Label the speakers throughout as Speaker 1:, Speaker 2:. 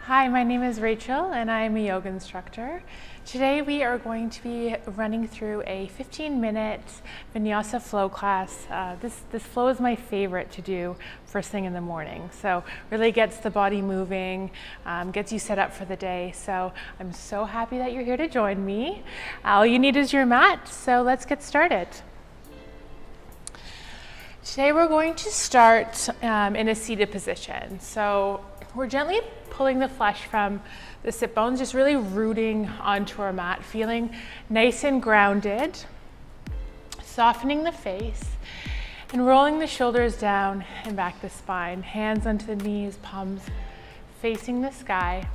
Speaker 1: Hi, my name is Rachel and I am a yoga instructor. Today we are going to be running through a 15-minute VINYASA flow class. This flow is my favorite to do first thing in the morning. So really gets the body moving, gets you set up for the day. So I'm so happy that you're here to join me. All you need is your mat, so let's get started. Today we're going to start in a seated position. So we're gently pulling the flesh from the sit bones, just really rooting onto our mat, feeling nice and grounded, softening the face, and rolling the shoulders down and back the spine, hands onto the knees, palms facing the sky,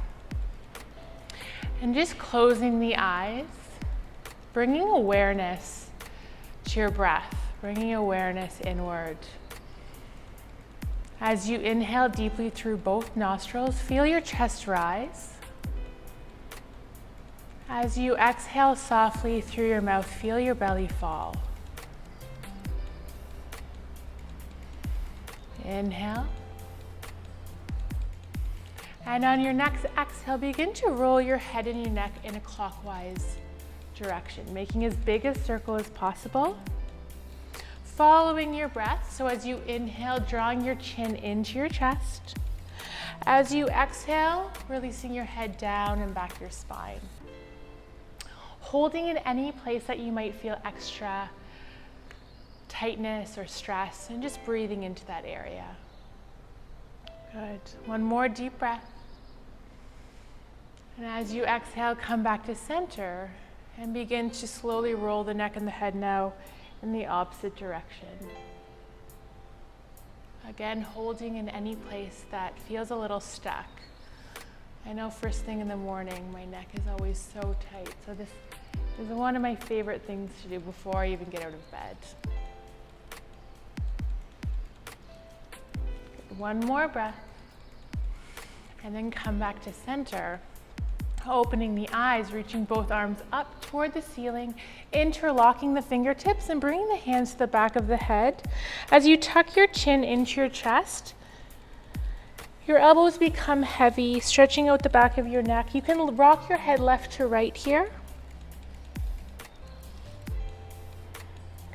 Speaker 1: and just closing the eyes, bringing awareness to your breath, bringing awareness inward. As you inhale deeply through both nostrils, feel your chest rise. As you exhale softly through your mouth, feel your belly fall. Inhale. And on your next exhale, begin to roll your head and your neck in a clockwise direction, making as big a circle as possible. Following your breath, so as you inhale, drawing your chin into your chest. As you exhale, releasing your head down and back your spine. Holding in any place that you might feel extra tightness or stress, and just breathing into that area. Good. One more deep breath. And as you exhale, come back to center and begin to slowly roll the neck and the head now in the opposite direction. Again, holding in any place that feels a little stuck. I know first thing in the morning, my neck is always so tight. So this is one of my favorite things to do before I even get out of bed. Good. One more breath. And then come back to center. Opening the eyes, reaching both arms up toward the ceiling, interlocking the fingertips and bringing the hands to the back of the head. As you tuck your chin into your chest, your elbows become heavy, stretching out the back of your neck. You can rock your head left to right here.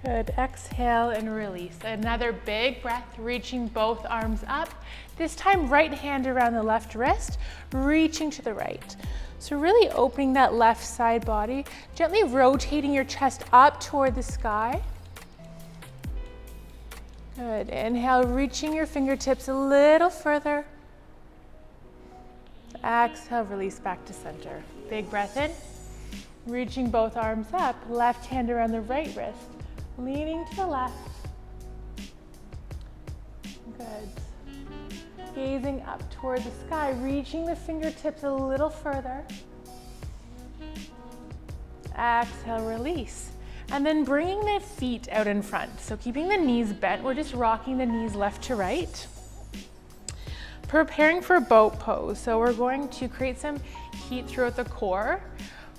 Speaker 1: Good. Exhale and release. Another big breath, reaching both arms up. This time, right hand around the left wrist, reaching to the right. So really opening that left side body, gently rotating your chest up toward the sky. Good. Inhale, reaching your fingertips a little further. Exhale, release back to center. Big breath in, reaching both arms up, left hand around the right wrist, leaning to the left. Good. Gazing up toward the sky, reaching the fingertips a little further. Exhale, release. And then bringing the feet out in front. So keeping the knees bent, we're just rocking the knees left to right. Preparing for boat pose. So we're going to create some heat throughout the core.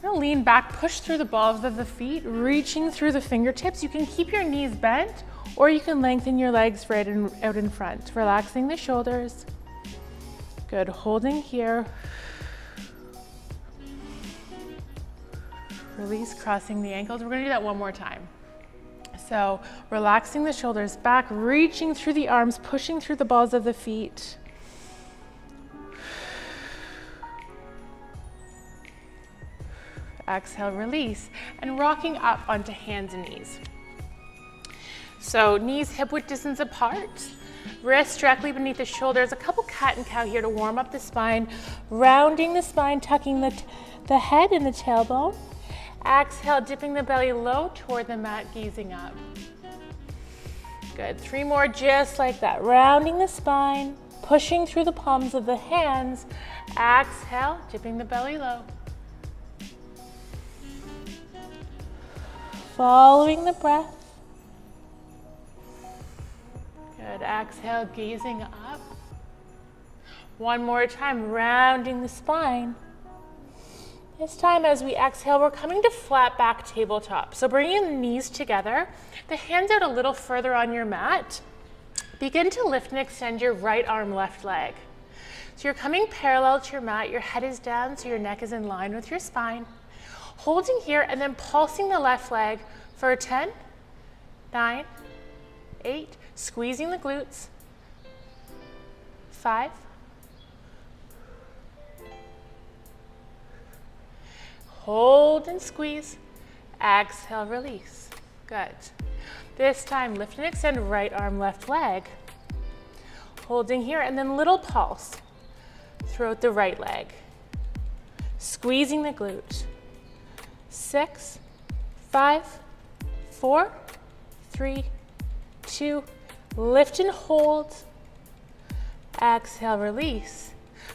Speaker 1: We're gonna lean back, push through the balls of the feet, reaching through the fingertips. You can keep your knees bent, or you can lengthen your legs right out in front, relaxing the shoulders. Good, holding here. Release, crossing the ankles. We're gonna do that one more time. So relaxing the shoulders back, reaching through the arms, pushing through the balls of the feet. Exhale, release, and rocking up onto hands and knees. So knees hip-width distance apart, wrists directly beneath the shoulders, a couple cat and cow here to warm up the spine, rounding the spine, tucking the head and the tailbone. Exhale, dipping the belly low toward the mat, gazing up. Good, 3 more just like that, rounding the spine, pushing through the palms of the hands. Exhale, dipping the belly low. Following the breath. Good, exhale, gazing up. One more time, rounding the spine. This time as we exhale, we're coming to flat back tabletop. So bringing the knees together, the hands out a little further on your mat. Begin to lift and extend your right arm, left leg. So you're coming parallel to your mat, your head is down so your neck is in line with your spine. Holding here and then pulsing the left leg for 10, 9, 8, squeezing the glutes, 5, hold and squeeze, exhale, release. Good. This time, lift and extend right arm, left leg. Holding here and then little pulse throughout the right leg. Squeezing the glute. 6, 5, 4, 3, 2, lift and hold. Exhale, release.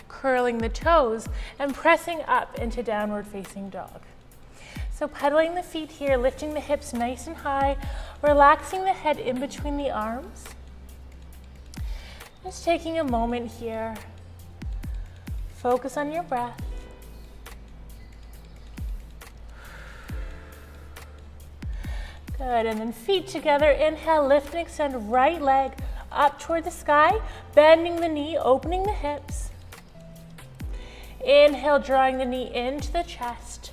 Speaker 1: Curling the toes and pressing up into downward facing dog. So pedaling the feet here, lifting the hips nice and high, relaxing the head in between the arms. Just taking a moment here. Focus on your breath. Good, and then feet together. Inhale, lift and extend right leg up toward the sky, bending the knee, opening the hips. Inhale, drawing the knee into the chest.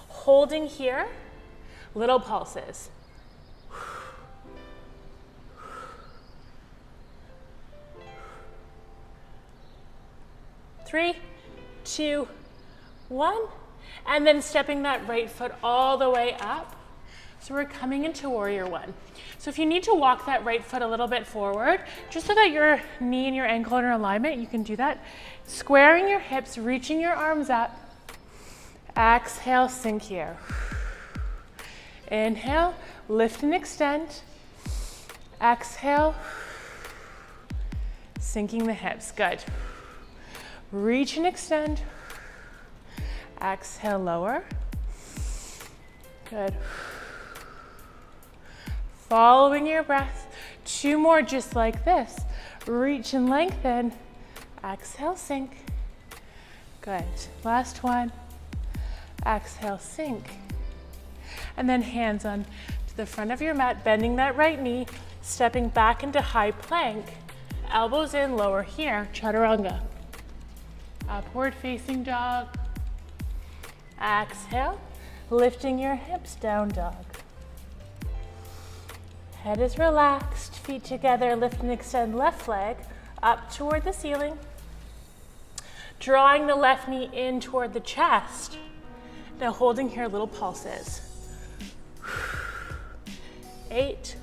Speaker 1: Holding here, little pulses. 3, 2, 1, and then stepping that right foot all the way up. So we're coming into warrior one. So if you need to walk that right foot a little bit forward, just so that your knee and your ankle are in alignment, you can do that. Squaring your hips, reaching your arms up. Exhale, sink here. Inhale, lift and extend. Exhale, sinking the hips, good. Reach and extend. Exhale, lower. Good. Following your breath. 2 more just like this. Reach and lengthen. Exhale, sink. Good. Last one. Exhale, sink. And then hands on to the front of your mat, bending that right knee, stepping back into high plank. Elbows in, lower here, chaturanga. Upward facing dog. Exhale, lifting your hips, down dog. Head is relaxed, feet together, lift and extend left leg up toward the ceiling. Drawing the left knee in toward the chest. Now holding here little pulses. 8,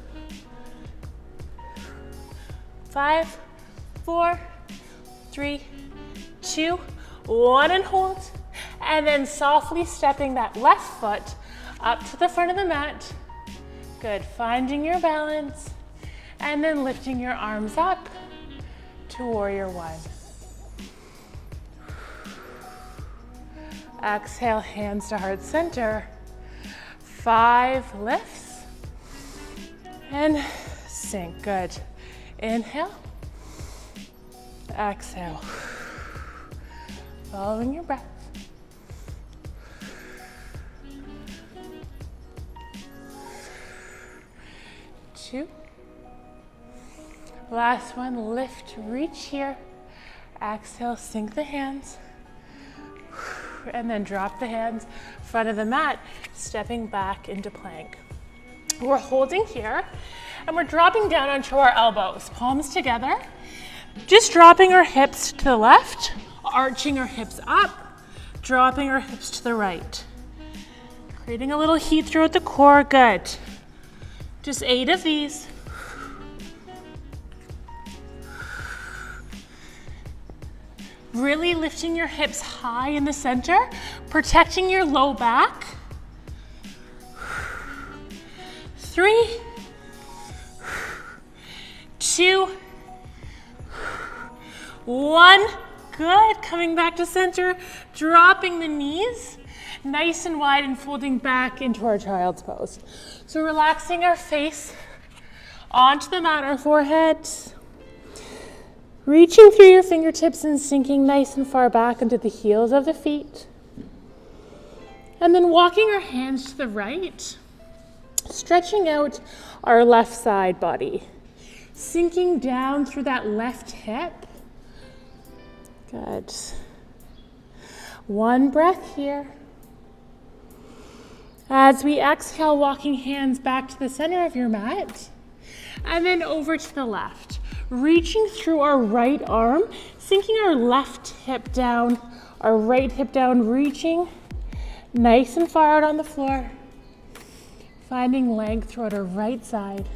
Speaker 1: 5, 4, 3, 2, 1, and hold. And then softly stepping that left foot up to the front of the mat. Good, finding your balance. And then lifting your arms up to warrior one. Exhale, hands to heart center. 5 lifts. And sink, good. Inhale. Exhale. Following your breath. 2. Last one, lift, reach here. Exhale, sink the hands. And then drop the hands, front of the mat, stepping back into plank. We're holding here, and we're dropping down onto our elbows, palms together. Just dropping our hips to the left, arching our hips up, dropping our hips to the right. Creating a little heat throughout the core, good. Just 8 of these. Really lifting your hips high in the center, protecting your low back. 3, 2, 1. Good. Coming back to center, dropping the knees, nice and wide and folding back into our child's pose. So relaxing our face onto the mat, our forehead. Reaching through your fingertips and sinking nice and far back into the heels of the feet. And then walking our hands to the right, stretching out our left side body. Sinking down through that left hip. Good. One breath here. As we exhale, walking hands back to the center of your mat, and then over to the left. Reaching through our right arm, sinking our left hip down, our right hip down, reaching nice and far out on the floor. Finding length throughout our right side.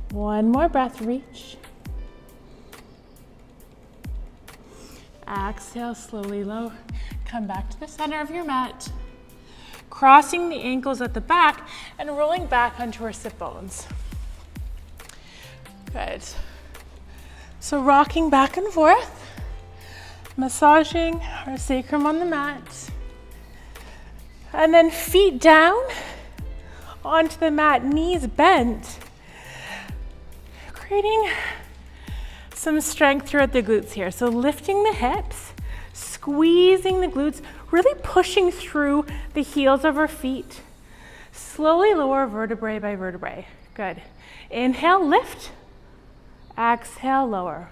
Speaker 1: One more breath, reach. Exhale, slowly low. Come back to the center of your mat. Crossing the ankles at the back and rolling back onto our sit bones. Good. So rocking back and forth, massaging our sacrum on the mat. And then feet down onto the mat, knees bent, creating some strength throughout the glutes here. So lifting the hips, squeezing the glutes, really pushing through the heels of our feet. Slowly lower vertebrae by vertebrae. Good. Inhale, lift. Exhale, lower.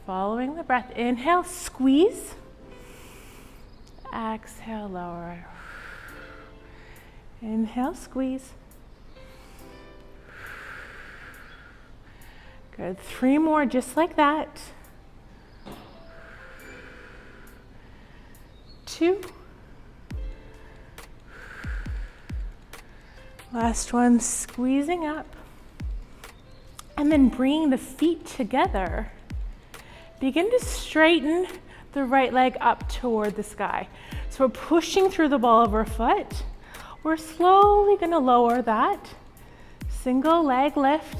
Speaker 1: Following the breath, inhale, squeeze. Exhale, lower. Inhale, squeeze. Good. 3 more just like that. 2. Last one, squeezing up. And then bringing the feet together. Begin to straighten the right leg up toward the sky. So we're pushing through the ball of our foot. We're slowly going to lower that. Single leg lift.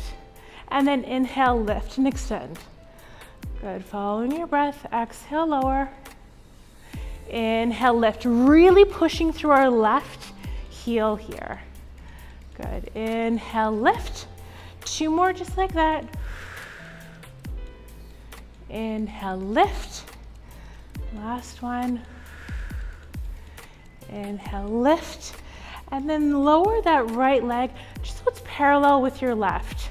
Speaker 1: And then inhale, lift and extend. Good. Following your breath, exhale, lower. Inhale, lift. Really pushing through our left heel here. Good. Inhale, lift. 2 more just like that. Inhale, lift. Last one. Inhale, lift. And then lower that right leg just so it's parallel with your left.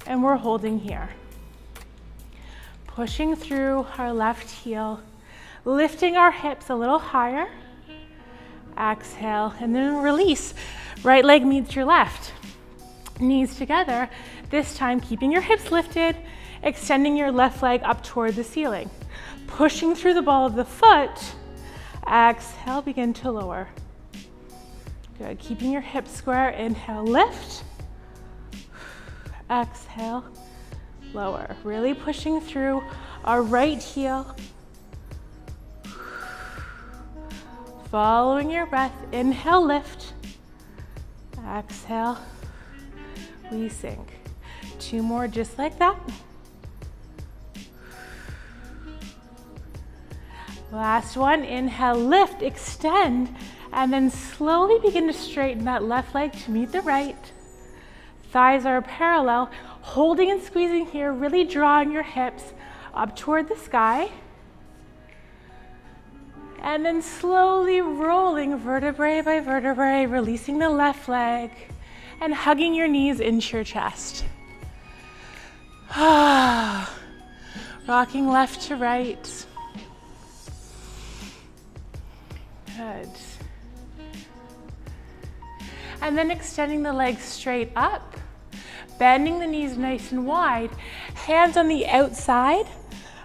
Speaker 1: And we're holding here. Pushing through our left heel. Lifting our hips a little higher. Exhale, and then release. Right leg meets your left. Knees together, this time keeping your hips lifted, extending your left leg up toward the ceiling. Pushing through the ball of the foot, exhale, begin to lower. Good, keeping your hips square, inhale, lift. Exhale, lower. Really pushing through our right heel. Following your breath, inhale, lift. Exhale. We sink. 2 more just like that. Last one, inhale, lift, extend, and then slowly begin to straighten that left leg to meet the right. Thighs are parallel, holding and squeezing here, really drawing your hips up toward the sky. And then slowly rolling vertebrae by vertebrae, releasing the left leg. And hugging your knees into your chest. Rocking left to right. Good. And then extending the legs straight up. Bending the knees nice and wide. Hands on the outside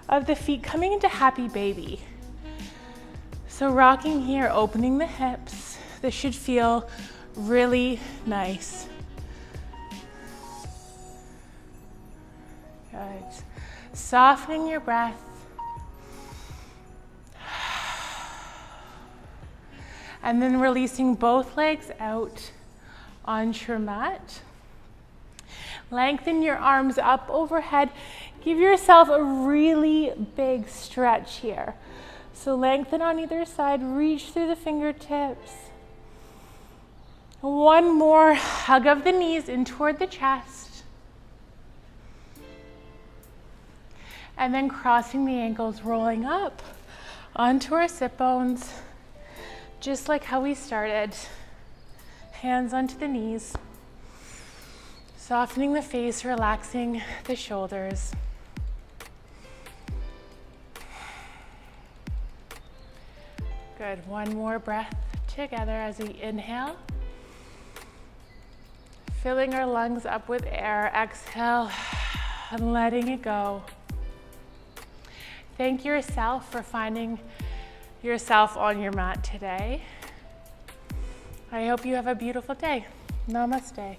Speaker 1: of the feet, coming into happy baby. So rocking here, opening the hips. This should feel really nice. Good. Softening your breath. And then releasing both legs out onto your mat. Lengthen your arms up overhead. Give yourself a really big stretch here. So lengthen on either side, reach through the fingertips. 1 more hug of the knees in toward the chest. And then crossing the ankles, rolling up onto our sit bones, just like how we started. Hands onto the knees. Softening the face, relaxing the shoulders. Good, one more breath together as we inhale. Filling our lungs up with air, exhale, and letting it go. Thank yourself for finding yourself on your mat today. I hope you have a beautiful day. Namaste.